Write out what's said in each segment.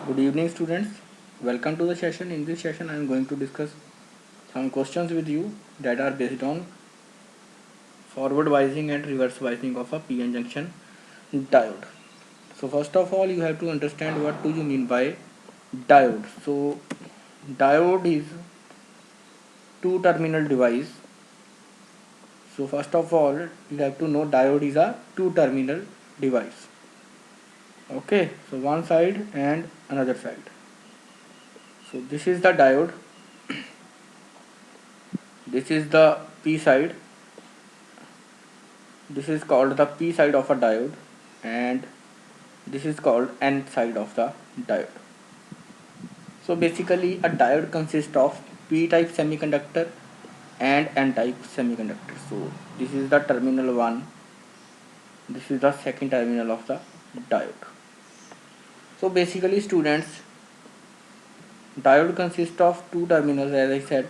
Good evening, students. Welcome to the session. In this session, I am going to discuss some questions with you that are based on forward biasing and reverse biasing of a PN junction diode. So, first of all, you have to understand what do you mean by diode. So, diode is two-terminal device. So, first of all, you have to know diode is a two-terminal device. Okay, so one side and another side. So, this is the diode. This is the P side. This is called the P side of a diode, and this is called N side of the diode. So basically a diode consists of P type semiconductor and N type semiconductor. So this is the terminal 1, this is the second terminal of the diode. So basically students, diode consists of two terminals as I said.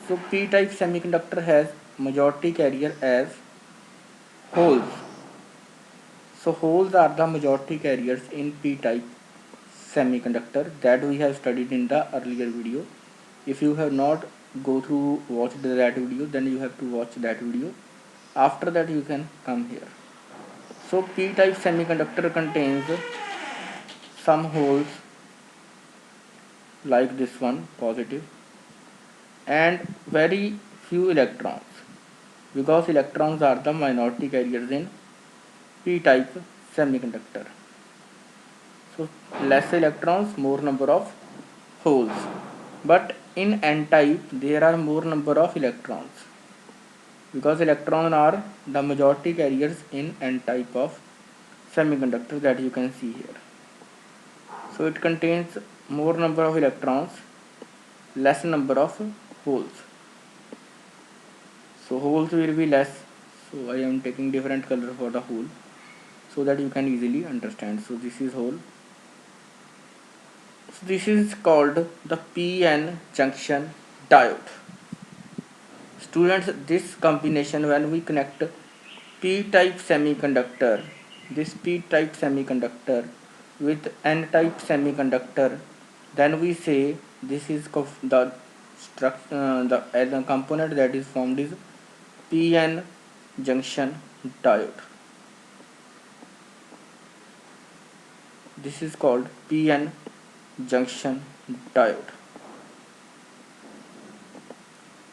So P type semiconductor has majority carrier as holes. So holes are the majority carriers in P-type semiconductor that we have studied in the earlier video. If you have not watched that video, then you have to watch that video. After that you can come here. So P-type semiconductor contains some holes like this one, positive, and very few electrons, because electrons are the minority carriers in P-type semiconductor. So less electrons, more number of holes. But in N-type there are more number of electrons, because electrons are the majority carriers in N-type of semiconductor that you can see here. So it contains more number of electrons, less number of holes. So holes will be less. So I am taking different color for the hole so that you can easily understand. So this is hole. So this is called the PN junction diode. Students, this combination, when we connect P-type semiconductor, this P-type semiconductor with N-type semiconductor, then we say this is the component that is formed is PN junction diode. This is called PN junction diode.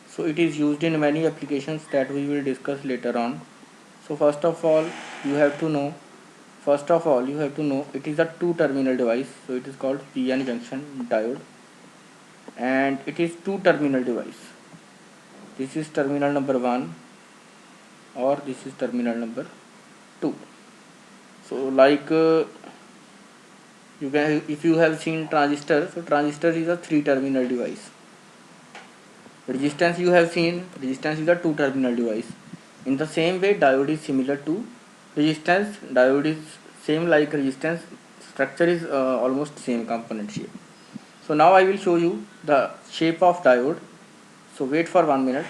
So it is used in many applications that we will discuss later on. So first of all you have to know it is a two terminal device. So it is called PN junction diode, and it is two terminal device. This is terminal number 1 or this is terminal number 2. So like if you have seen transistor, so transistor is a three terminal device. Resistance you have seen, resistance is a two terminal device. In the same way diode is similar to resistance. Diode is same like resistance, structure is almost same component shape. So now I will show you the shape of diode. So wait for 1 minute.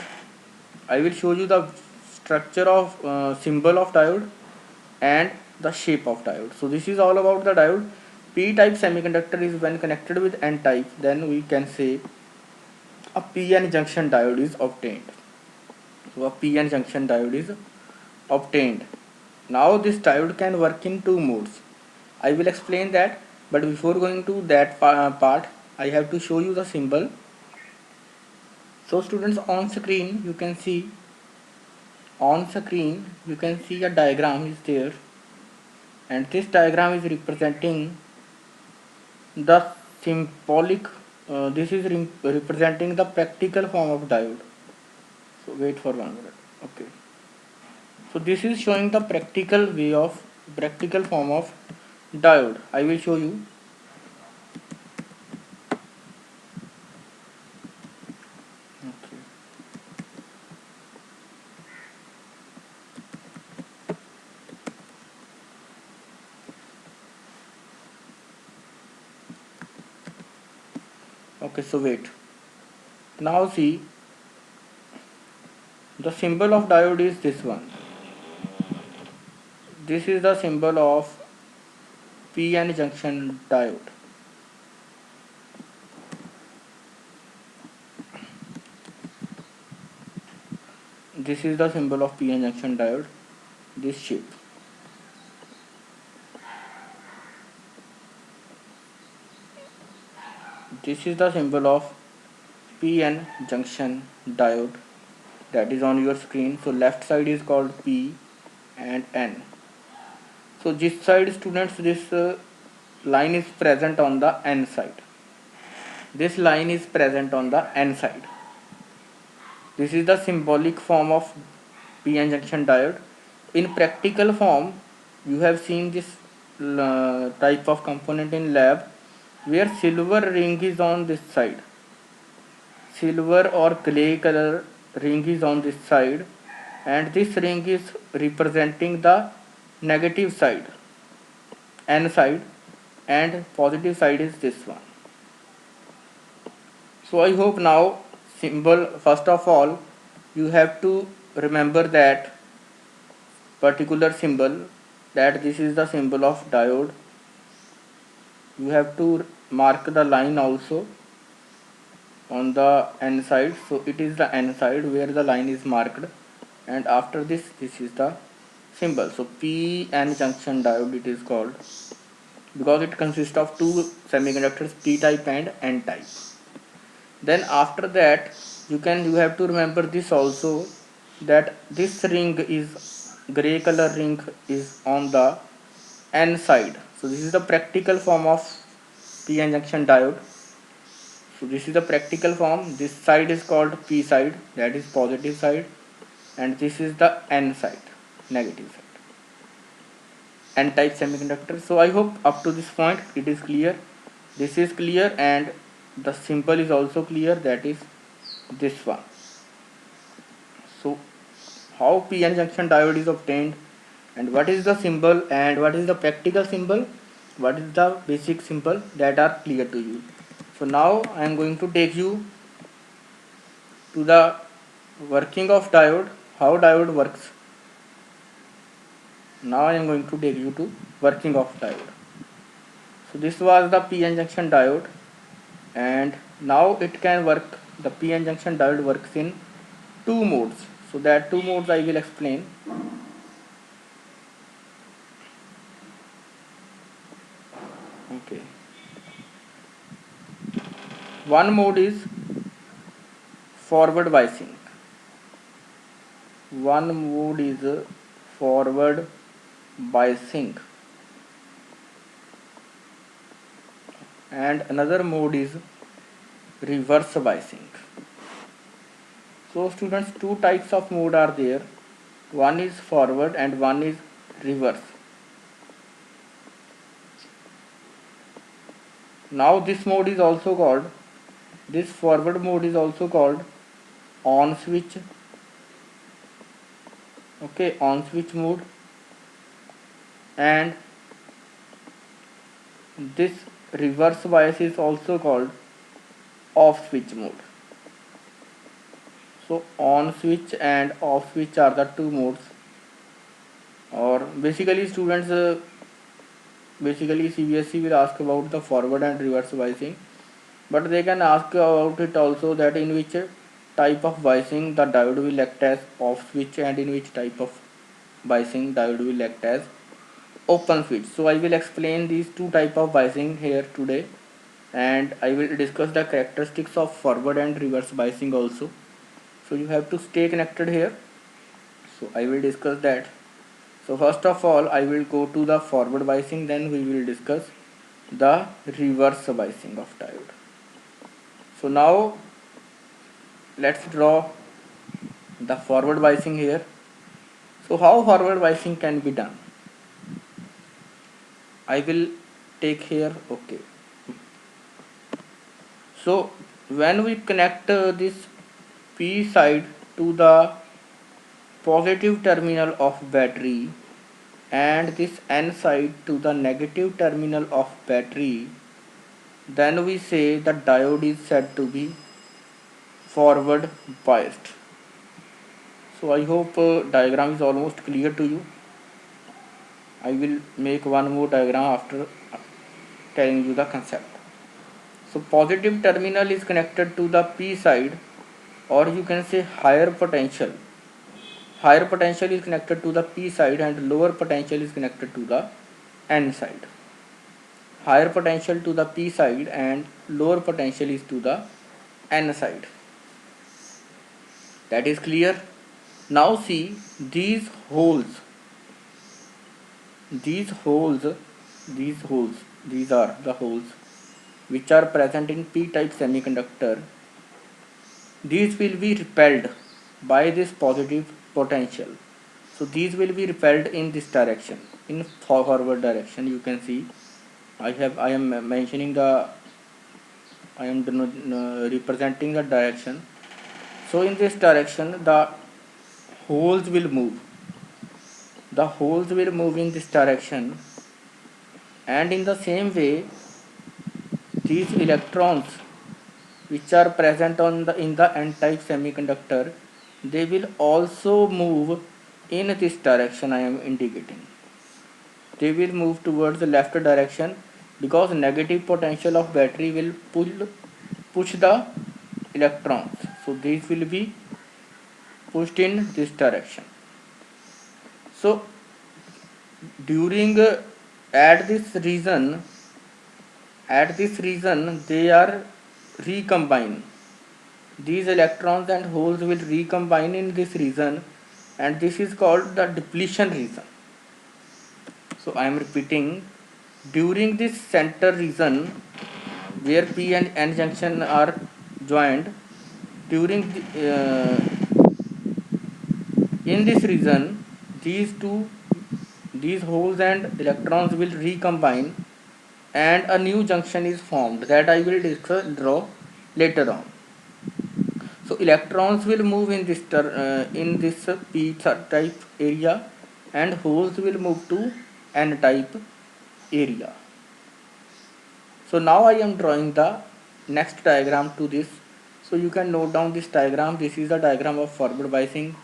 I will show you the structure of symbol of diode and the shape of diode. So this is all about the diode. P-type semiconductor is when connected with N-type, then we can say a PN junction diode is obtained. So a PN junction diode is obtained. Now this diode can work in two modes. I will explain that, but before going to that part, I have to show you the symbol. So students, on screen you can see a diagram is there, and this diagram is representing the symbolic. This is representing the practical form of diode. So wait for 1 minute. Okay. So this is showing the practical form of diode. I will show you. Okay. Okay, so wait. Now see, the symbol of diode is this one. This is the symbol of PN junction diode. this is the symbol of p-n junction diode, this shape. This is the symbol of p-n junction diode that is on your screen. So left side is called p and n. So this side, students, this line is present on the n side. This line is present on the n side. This is the symbolic form of p-n junction diode. In practical form, you have seen this type of component in lab where silver ring is on this side. Silver or clay color ring is on this side, and this ring is representing the negative side, n side, and positive side is this one. So I hope now symbol, first of all you have to remember that particular symbol, that this is the symbol of diode. You have to mark the line also on the n side. So it is the n side where the line is marked, and after this is the symbol. So p-n junction diode it is called, because it consists of two semiconductors, p type and n type. Then after that you have to remember this also, that this ring is gray color ring is on the n side. So this is the practical form of p-n junction diode. So this is the practical form. This side is called p side, that is positive side, and this is the n side, negative side, n type semiconductor. So I hope up to this point it is clear. This is clear, and the symbol is also clear, that is this one. So how p-n junction diode is obtained, and what is the symbol, and what is the practical symbol, what is the basic symbol, that are clear to you. So now I am going to take you to the working of diode, how diode works. Now I am going to take you to working of diode. So this was the p-n junction diode, and now it can work, the p-n junction diode works in two modes. So that two modes I will explain. Okay. One mode is forward biasing. One mode is forward biasing, and another mode is reverse biasing. So students, two types of mode are there. One is forward and one is reverse. Now this mode is also called, this forward mode is also called on switch. Okay, on switch mode, and this reverse bias is also called off switch mode. So on switch and off switch are the two modes. Or basically students, basically CBSE will ask about the forward and reverse biasing, but they can ask about it also, that in which type of biasing the diode will act as off switch, and in which type of biasing diode will act as open switch. So I will explain these two type of biasing here today, and I will discuss the characteristics of forward and reverse biasing also. So you have to stay connected here. So I will discuss that. So first of all I will go to the forward biasing, then we will discuss the reverse biasing of diode. So now let's draw the forward biasing here. So how forward biasing can be done? I will take here, okay. So when we connect this P side to the positive terminal of battery and this N side to the negative terminal of battery, then we say the diode is said to be forward biased. So I hope diagram is almost clear to you. I will make one more diagram after telling you the concept. So positive terminal is connected to the P side, or you can say higher potential. higher potential is connected to the P side and lower potential is connected to the N side. Higher potential to the P side and lower potential is to the N side. That is clear. Now see these holes, these holes, these are the holes which are present in P-type semiconductor. These will be repelled by this positive potential. So these will be repelled in this direction, in forward direction. You can see I am mentioning the, I am representing the direction. So in this direction the holes will move. The holes will move in this direction, and in the same way these electrons which are present on the in the n-type semiconductor, they will also move in this direction I am indicating. They will move towards the left direction because negative potential of battery will push the electrons. So these will be pushed in this direction. So during at this region they are recombine. These electrons and holes will recombine in this region, and this is called the depletion region. So I am repeating, during this center region where P and N junction are joined, during in this region these holes and electrons will recombine and a new junction is formed that I will draw later on. So electrons will move in this P type area and holes will move to N type area. So now I am drawing the next diagram to this. So you can note down this diagram. This is the diagram of forward biasing.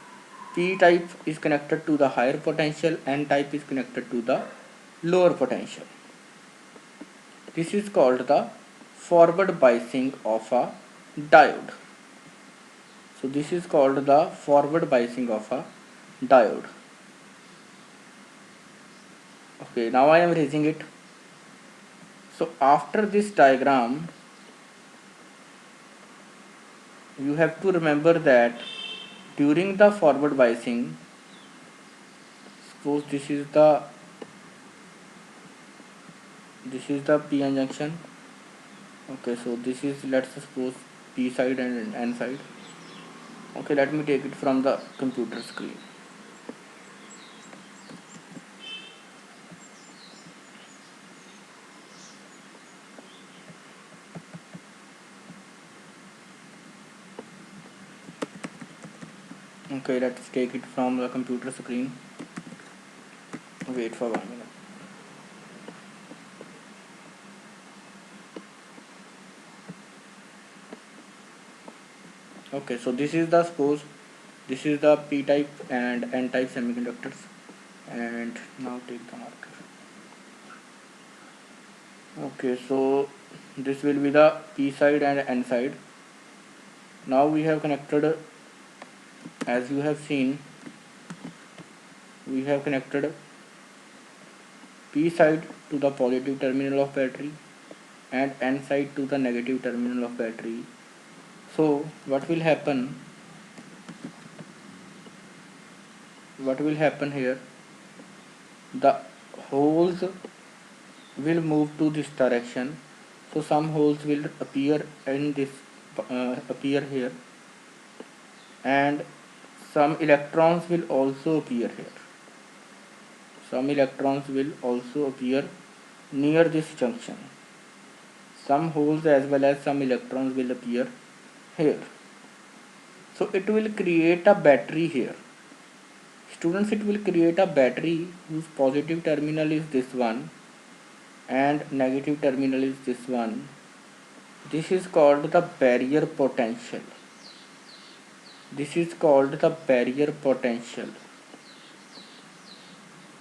P type is connected to the higher potential, N type is connected to the lower potential. This is called the forward biasing of a diode. So this is called the forward biasing of a diode. Okay, now I am raising it. So after this diagram, you have to remember that during the forward biasing, suppose this is the PN junction. Okay, so this is, let's suppose, P side and N side. Okay, let me take it from the computer screen. Okay, let's take it from the computer screen. Wait for 1 minute. Okay, so this is the, suppose this is the P type and N type semiconductors, and now take the marker. Okay, so this will be the P side and N side. Now we have connected, as you have seen, we have connected P side to the positive terminal of battery and N side to the negative terminal of battery. So what will happen here, the holes will move to this direction. So some holes will appear in this appear here, and some electrons will also appear here. Some electrons will also appear near this junction. Some holes as well as some electrons will appear here. So it will create a battery here. Students, it will create a battery whose positive terminal is this one and negative terminal is this one. This is called the barrier potential. This is called the barrier potential.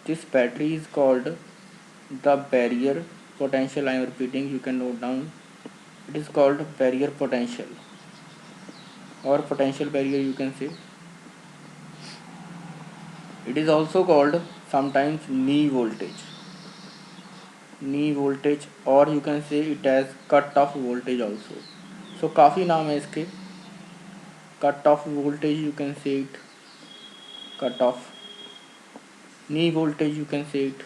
This battery is called the barrier potential. I am repeating, you can note down. It is called barrier potential or potential barrier, you can say. It is also called sometimes knee voltage, or you can say it as cut off voltage also. So काफ़ी नाम है इसके. Cut off voltage you can say it, cut off knee voltage you can say it,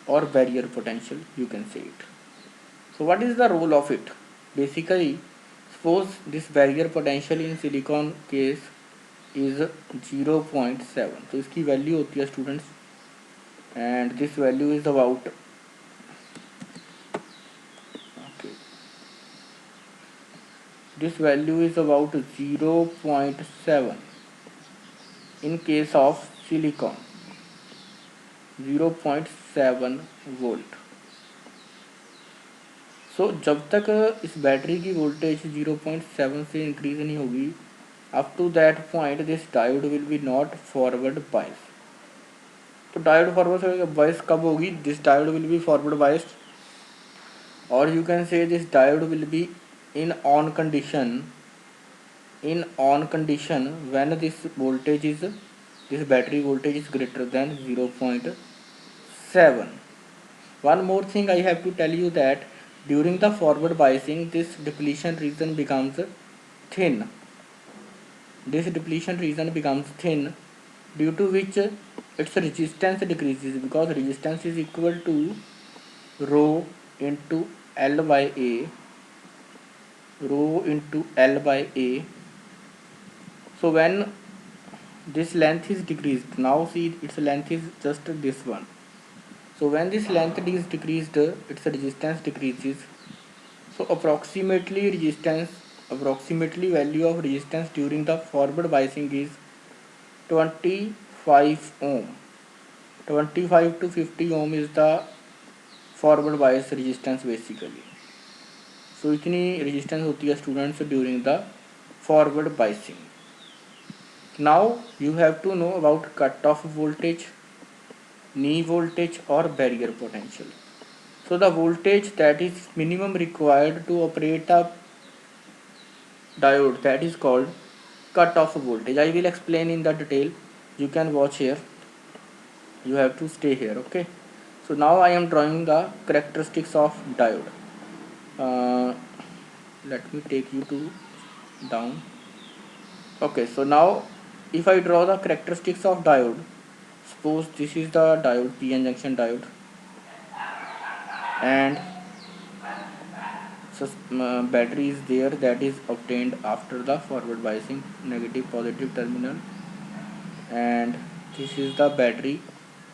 or barrier potential you can say it. So what is the role of it? Basically, suppose this barrier potential in silicon case is 0.7. तो इसकी value होती है students, and this value is about, okay, this value is about 0.7 in case of silicon, 0.7 volt. So जब तक इस battery की voltage 0.7 से increase नहीं होगी, up to that point this diode will be not forward bias. तो diode forward bias कब होगी? This diode will be forward biased, or you can say this diode will be in on condition when this battery voltage is greater than 0.7. One more thing I have to tell you that during the forward biasing this depletion region becomes thin. Due to which its resistance decreases, because resistance is equal to rho into L by A. So when this length is decreased, now see its length is just this one. So when this length is decreased, its resistance decreases. So approximately value of resistance during the forward biasing is 25 ohm. 25 to 50 ohm is the forward bias resistance basically. So इतनी resistance होती है students during the forward biasing. Now you have to know about cut-off voltage, knee voltage or barrier potential. So the voltage that is minimum required to operate a diode, that is called cut-off voltage. I will explain in the detail. You can watch here. You have to stay here, okay? So now I am drawing the characteristics of diode. Let me take you to down. Okay, so now if I draw the characteristics of diode, suppose this is the diode, PN junction diode, and so battery is there that is obtained after the forward biasing, negative positive terminal, and this is the battery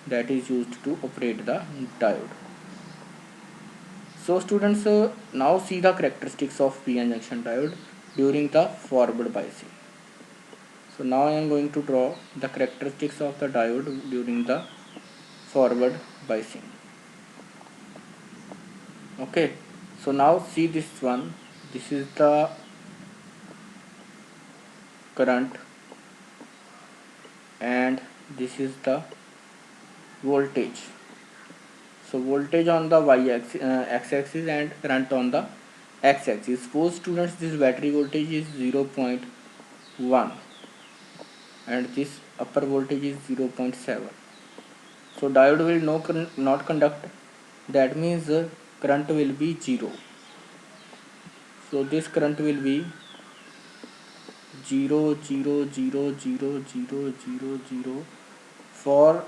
that is used to operate the diode. So students, now see the characteristics of PN junction diode during the forward biasing. So now I am going to draw the characteristics of the diode during the forward biasing. Okay, so now see this one. This is the current and this is the voltage. So voltage on the x-axis and current on the x-axis. Suppose students this battery voltage is 0.1 and this upper voltage is 0.7. So diode will not conduct. That means current will be 0. So this current will be 0, 0, 0, 0, 0, 0, 0 for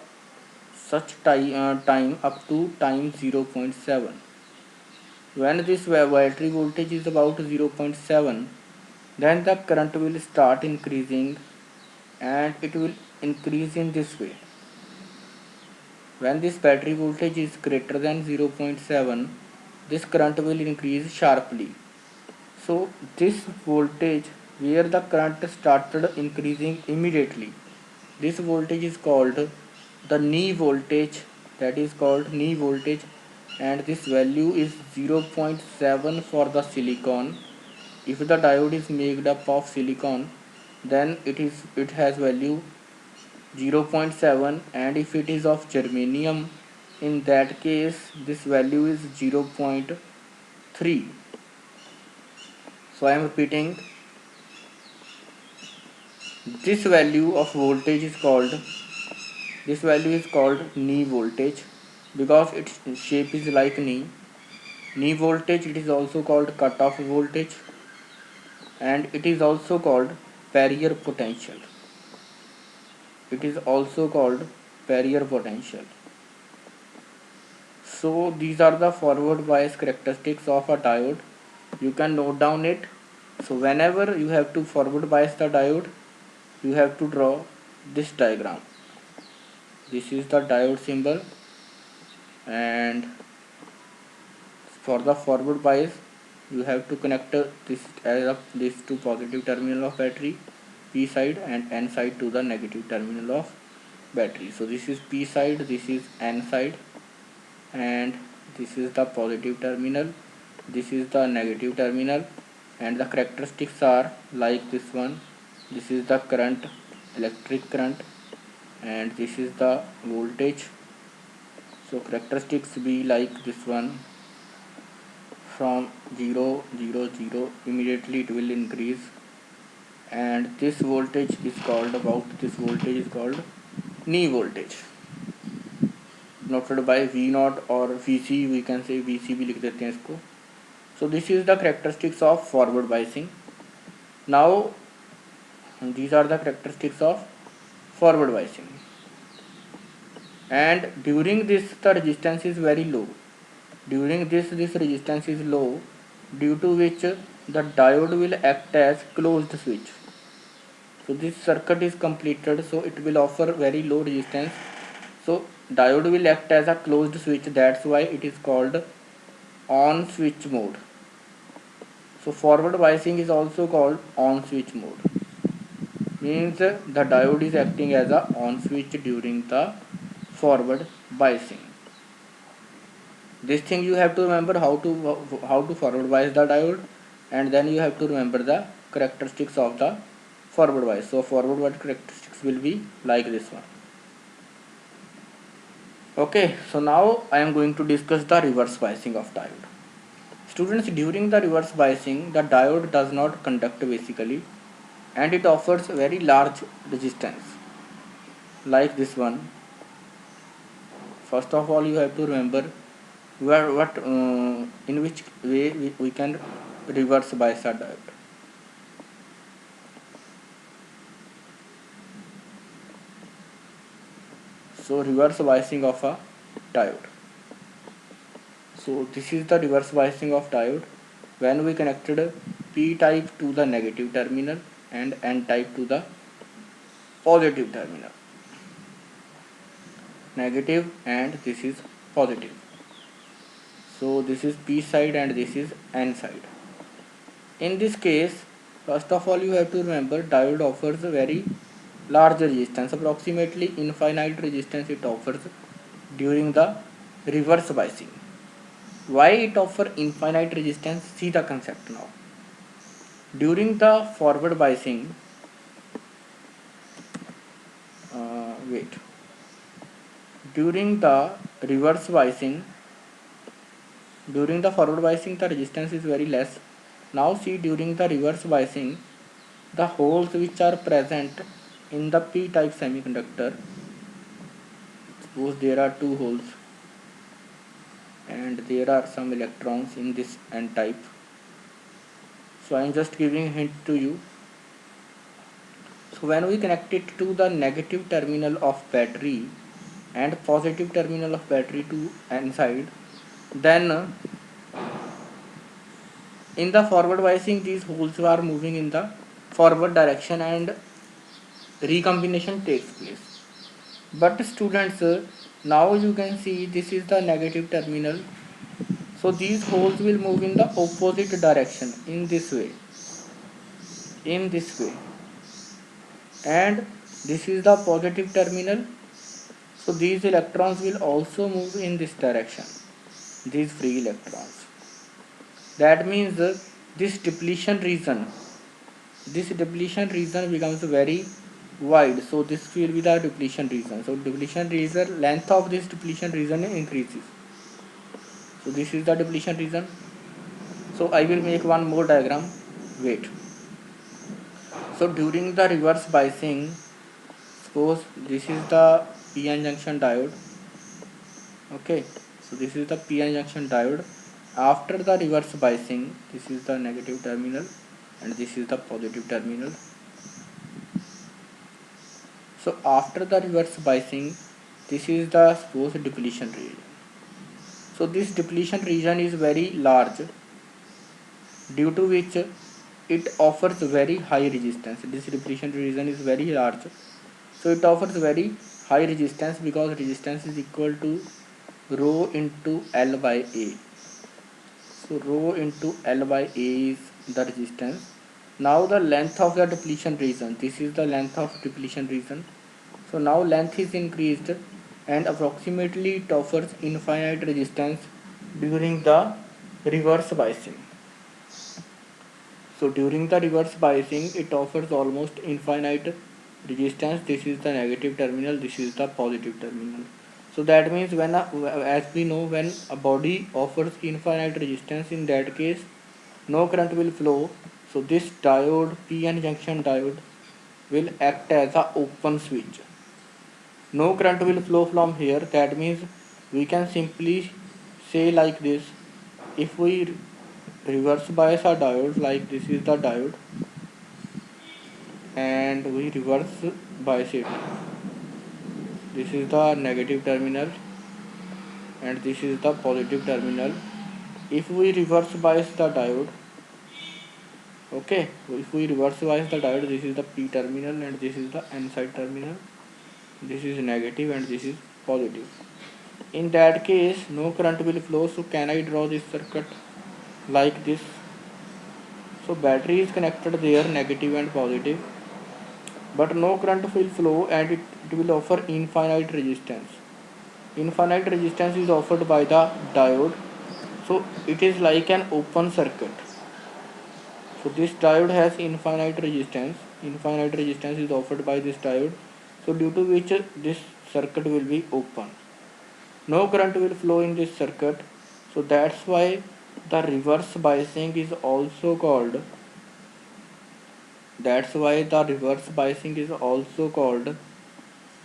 such time up to time 0.7. When this battery voltage is about 0.7, then the current will start increasing and it will increase in this way. When this battery voltage is greater than 0.7, this current will increase sharply. So this voltage where the current started increasing immediately, this voltage is called the knee voltage, that is called knee voltage, and this value is 0.7 for the silicon. If the diode is made up of silicon, then it has value 0.7, and if it is of germanium, in that case this value is 0.3. So I am repeating, this value of voltage is called This value is called knee voltage because its shape is like knee. Knee voltage, it is also called cutoff voltage, and it is also called barrier potential. It is also called barrier potential. So these are the forward bias characteristics of a diode. You can note down it. So whenever you have to forward bias the diode, you have to draw this diagram. This is the diode symbol, and for the forward bias you have to connect this to positive terminal of battery P side and N side to the negative terminal of battery. So this is P side, this is N side, and this is the positive terminal, this is the negative terminal, and the characteristics are like this one. This is the current, electric current, and this is the voltage. So characteristics be like this one. From 0 0 0 immediately it will increase, and this voltage is called knee voltage, noted by V naught or Vc, we can say Vc भी लिख देते हैं इसको. So this is the characteristics of forward biasing. Now these are the characteristics of forward biasing, and during this the resistance is very low. During this resistance is low, due to which the diode will act as closed switch. So this circuit is completed, so it will offer very low resistance. So diode will act as a closed switch, that's why it is called on switch mode. So forward biasing is also called on switch mode, means the diode is acting as a on switch during the forward biasing. This thing you have to remember, how to forward bias the diode, and then you have to remember the characteristics of the forward bias. So forward bias characteristics will be like this one. Okay, so now I am going to discuss the reverse biasing of diode. Students, during the reverse biasing, the diode does not conduct basically, and it offers very large resistance like this one. First of all, you have to remember in which way we can reverse bias a diode. So reverse biasing of a diode. So this is the reverse biasing of diode when we connected P type to the negative terminal and N type to the positive terminal. Negative and this is positive. So this is P side and this is N side. In this case, first of all you have to remember diode offers a very large resistance, approximately infinite resistance it offers during the reverse biasing. Why it offers infinite resistance? See the concept now. During the forward biasing, during the reverse biasing, during the forward biasing the resistance is very less. Now see, during the reverse biasing, the holes which are present in the P type semiconductor, suppose there are two holes and there are some electrons in this N type. So I am just giving a hint to you. So when we connect it to the negative terminal of battery and positive terminal of battery to N side, then in the forward biasing these holes are moving in the forward direction and recombination takes place. But students, now you can see this is the negative terminal, so these holes will move in the opposite direction in this way, and this is the positive terminal, so these electrons will also move in this direction, these free electrons. That means this depletion region becomes very wide, so this will be the depletion region. So depletion region, length of this depletion region increases. So this is the depletion region. So I will make one more diagram. Wait. So during the reverse biasing, suppose this is the PN junction diode. Okay, so this is the PN junction diode. After the reverse biasing, this is the negative terminal and this is the positive terminal. So after the reverse biasing, this is the suppose depletion region. So this depletion region is very large, due to which it offers very high resistance. This depletion region is very large, so it offers very high resistance because resistance is equal to rho into L by A. So rho into L by A is the resistance. Now the length of the depletion region, this is the length of depletion region. So now length is increased and approximately it offers infinite resistance during the reverse biasing. So during the reverse biasing, it offers almost infinite resistance. This is the negative terminal, this is the positive terminal. So that means when as we know, when a body offers infinite resistance, in that case no current will flow. So this diode, PN junction diode, will act as a open switch. No current will flow from here. That means we can simply say like this: if we reverse bias a diode, like this is the diode, and we reverse bias it, this is the negative terminal and this is the positive terminal. If we reverse bias the diode, okay, if we reverse bias the diode, this is the P terminal and this is the N side terminal, this is negative and this is positive. In that case no current will flow. So can I draw this circuit like this? So battery is connected there, negative and positive, but no current will flow and it will offer infinite resistance. Infinite resistance is offered by the diode, so it is like an open circuit. So this diode has infinite resistance. Infinite resistance is offered by this diode, so due to which this circuit will be open. No current will flow in this circuit, so that's why the reverse biasing is also called,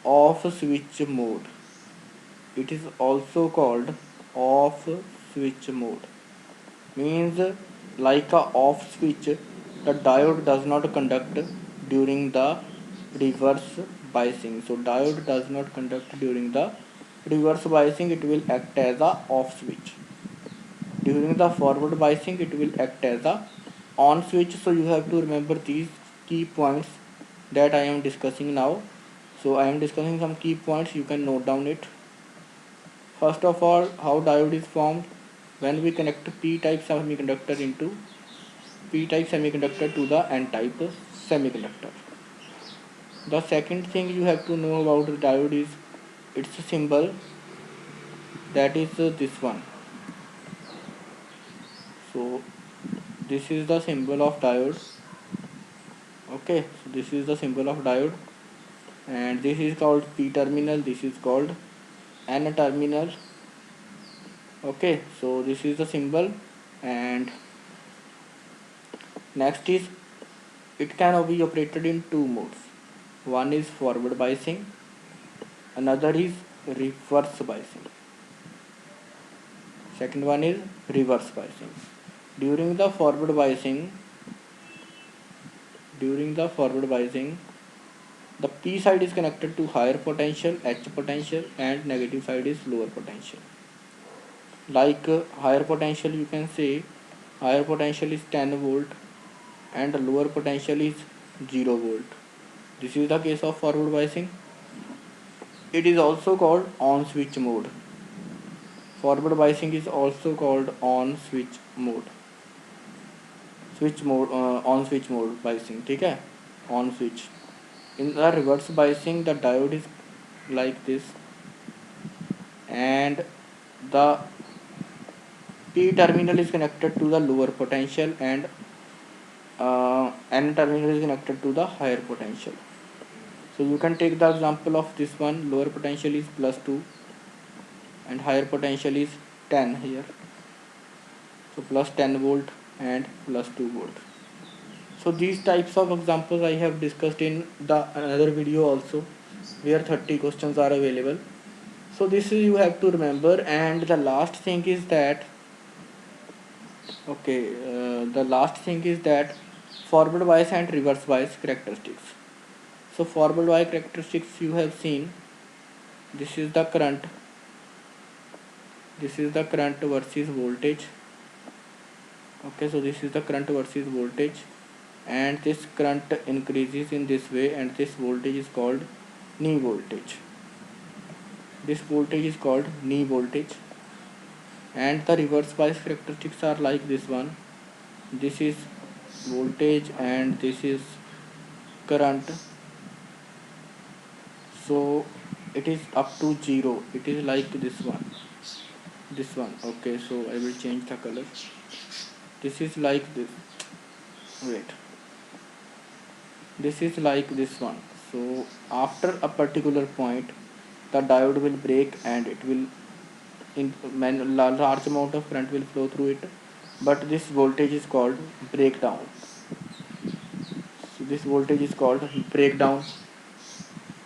off switch mode. It is also called off switch mode. Means like a off switch, the diode does not conduct during the reverse biasing. So diode does not conduct during the reverse biasing, it will act as a off switch. During the forward biasing, it will act as a on switch. So you have to remember these key points that I am discussing now. So I am discussing some key points, you can note down it. First of all, how diode is formed: when we connect p-type semiconductor to the n-type semiconductor. The second thing you have to know about the diode is its symbol, that is this one. So this is the symbol of diode. Okay, so this is the symbol of diode, and this is called p terminal, this is called n terminal. Okay, so this is the symbol. And next is, it can be operated in two modes. One is forward biasing, another is reverse biasing. Second one is reverse biasing. During the forward biasing, the P side is connected to higher potential, H potential, and negative side is lower potential. Like higher potential, you can say higher potential is 10 volt and lower potential is 0 volt. This is the case of forward biasing. It is also called on switch mode. Forward biasing is also called on switch mode. On switch mode biasing, ठीक है, on switch. In the reverse biasing, the diode is like this, and the P terminal is connected to the lower potential and N terminal is connected to the higher potential. So you can take the example of this one. Lower potential is +2 and higher potential is 10 here. So +10 volt and +2 volt. So these types of examples I have discussed in the another video also. where 30 questions are available. So this is you have to remember. And the last thing is that the last thing is that forward bias and reverse bias characteristics. So forward bias characteristics you have seen. This is the current. This is the current versus voltage. Okay, so this is the current versus voltage, and this current increases in this way, and this voltage is called knee voltage. This voltage is called knee voltage. And the reverse bias characteristics are like this one. This is voltage and this is current. So it is up to 0. It is like this one. Okay, so I will change the color. This is like this. Wait, this is like this one. So after a particular point, the diode will break and it will large amount of current will flow through it, but this voltage is called breakdown. So this voltage is called breakdown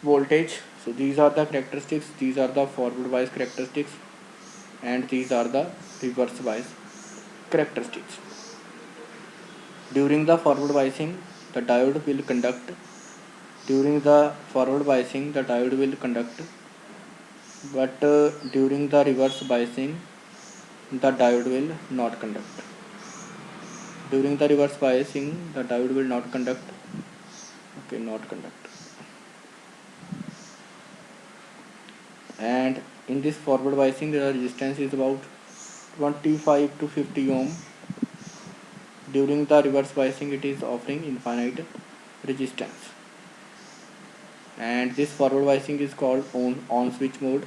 voltage. So these are the characteristics, these are the forward bias characteristics, and these are the reverse bias characteristics. During the forward biasing, the diode will conduct. During the forward biasing, the diode will conduct, but during the reverse biasing, the diode will not conduct. During the reverse biasing, the diode will not conduct. Okay, not conduct. And in this forward biasing, the resistance is about 25 to 50 ohm. During the reverse biasing, it is offering infinite resistance. And this forward biasing is called on switch mode.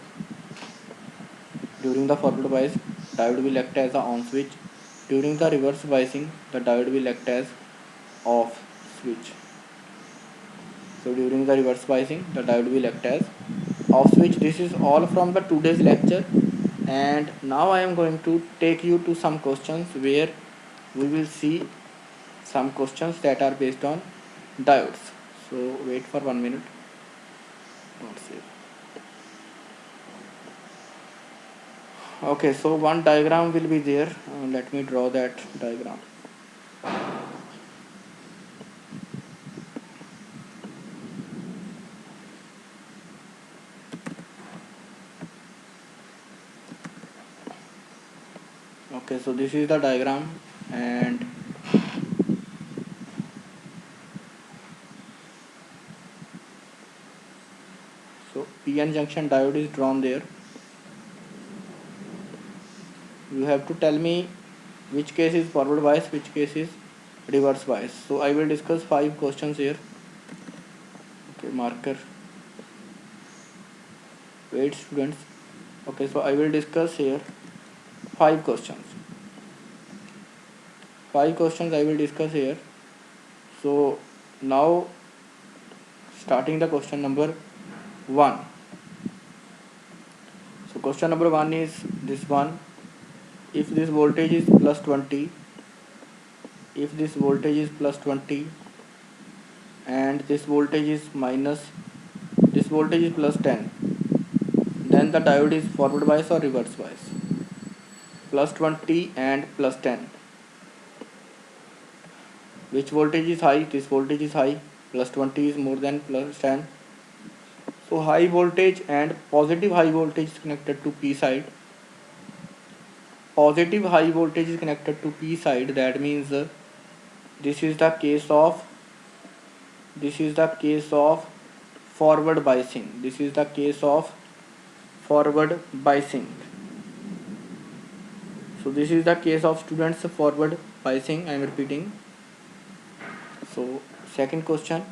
During the forward bias, diode will act as a on switch. During the reverse biasing, the diode will act as off switch. So during the reverse biasing, the diode will act as off switch. This is all from the today's lecture, and now I am going to take you to some questions where we will see some questions that are based on diodes. So wait for 1 minute. Not save. Okay, so one diagram will be there. Let me draw that diagram. Okay, so this is the diagram, and so PN junction diode is drawn there. You have to tell me which case is forward bias, which case is reverse bias. So I will discuss 5 questions here. Okay, marker. Wait, students. Okay, so I will discuss here 5 questions. 5 questions I will discuss here. So now starting the question number 1. So question number 1 is this one. If this voltage is plus 20, if this voltage is plus 20 and this voltage is minus, this voltage is plus 10, then the diode is forward bias or reverse bias. Plus 20 and plus 10. Which voltage is high? This voltage is high. Plus 20 is more than plus 10. So high voltage and positive high voltage is connected to P side. Positive high voltage is connected to P side. That means this is the case of forward biasing. This is the case of forward biasing. So this is the case of students forward biasing. I am repeating. So second question.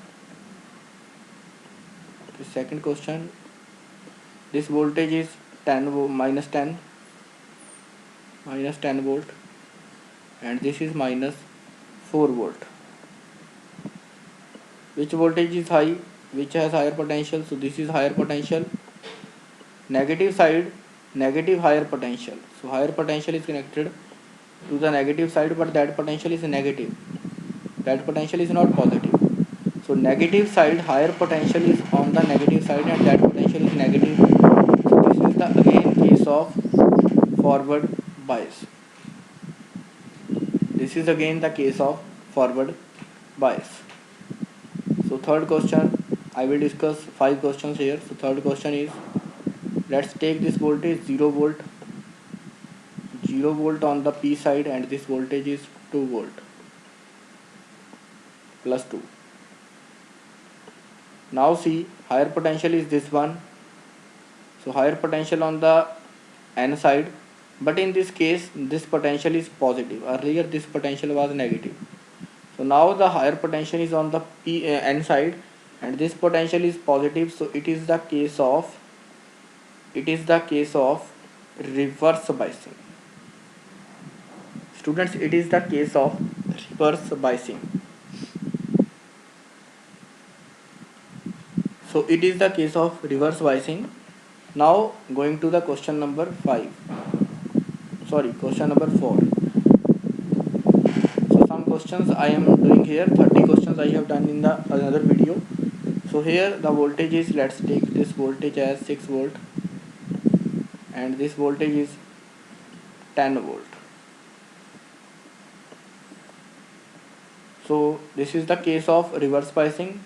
The second question. This voltage is 10 minus 10 volt, and this is minus 4 volt. Which voltage is high? Which has higher potential? So this is higher potential. Negative side, negative higher potential. So higher potential is connected to the negative side, but that potential is negative. That potential is not positive. So negative side, higher potential is on the negative side and that potential is negative. So this is the again case of forward bias. This is again the case of forward bias. So third question, I will discuss 5 questions here. So third question is, let's take this voltage 0 volt, 0 volt on the P side and this voltage is 2 volt plus 2. Now see, higher potential is this one. So higher potential on the N side, but in this case this potential is positive. Earlier this potential was negative. So now the higher potential is on the N side and this potential is positive. So it is the case of reverse biasing. Students, it is the case of reverse biasing. So it is the case of reverse biasing. Now going to the question number 4. So some questions I am doing here, 30 questions I have done in the another video. So here the voltage is, let's take this voltage as 6 volt and this voltage is 10 volt. So this is the case of reverse biasing.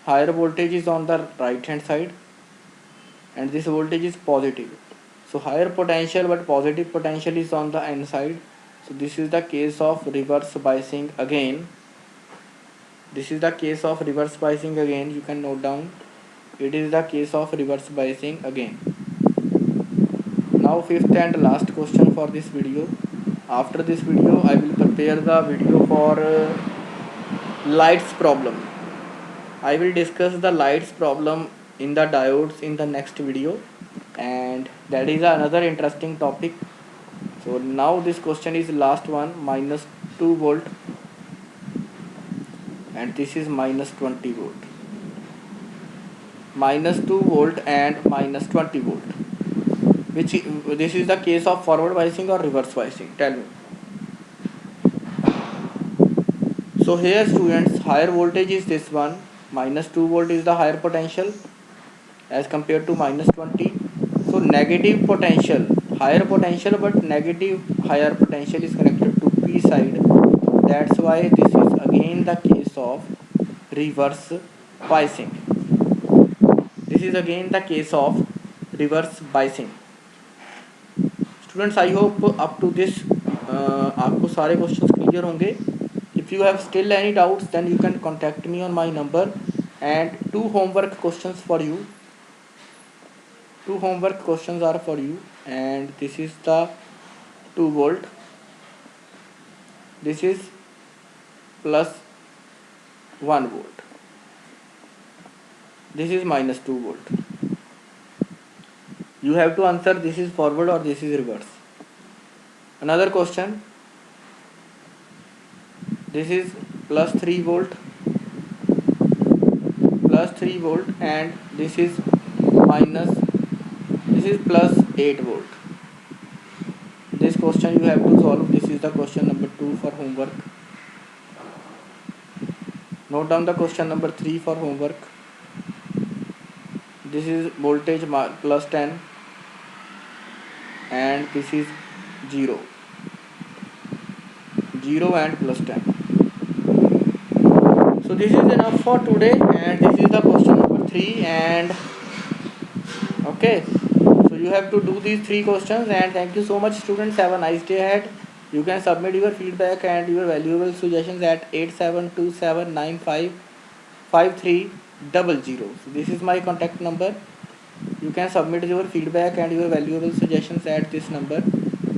Higher voltage is on the right hand side and this voltage is positive. So higher potential but positive potential is on the N side. So this is the case of reverse biasing again. This is the case of reverse biasing again. You can note down. It is the case of reverse biasing again. Now fifth and last question for this video. After this video I will prepare the video for lights problem. I will discuss the lights problem in the diodes in the next video, and that is another interesting topic. So now this question is last one, minus 2 volt and this is minus 20 volt. Minus 2 volt and minus 20 volt. Which this is the case of forward biasing or reverse biasing? Tell me. So here students, higher voltage is this one. Minus 2 volt is the higher potential as compared to minus 20. So negative potential, higher potential but negative higher potential is connected to P side. That's why this is again the case of reverse biasing. This is again the case of reverse biasing. Students, I hope up to this आपको सारे questions clear होंगे. If you have still any doubts, then you can contact me on my number. And 2 homework questions for you. 2 homework questions are for you, and this is the 2 volt. This is plus 1 volt. This is minus 2 volt. You have to answer this is forward or this is reverse. Another question. This is plus 3 volt and this is plus 8 volt. This question you have to solve. This is the question number 2 for homework. Note down the question number 3 for homework. This is voltage plus 10 and this is 0 and plus 10. So this is enough for today, and this is the question number 3. And okay, so you have to do these 3 questions, and thank you so much students. Have a nice day ahead. You can submit your feedback and your valuable suggestions at 8727955300. So this is my contact number. You can submit your feedback and your valuable suggestions at this number.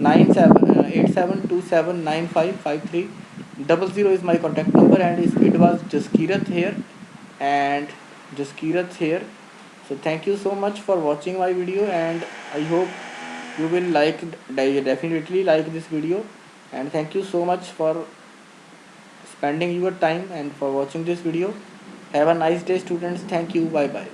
8727955300 is my contact number, and it was Jaskirat here. So thank you so much for watching my video, and I hope you will definitely like this video. And thank you so much for spending your time and for watching this video. Have a nice day students. Thank you. Bye bye.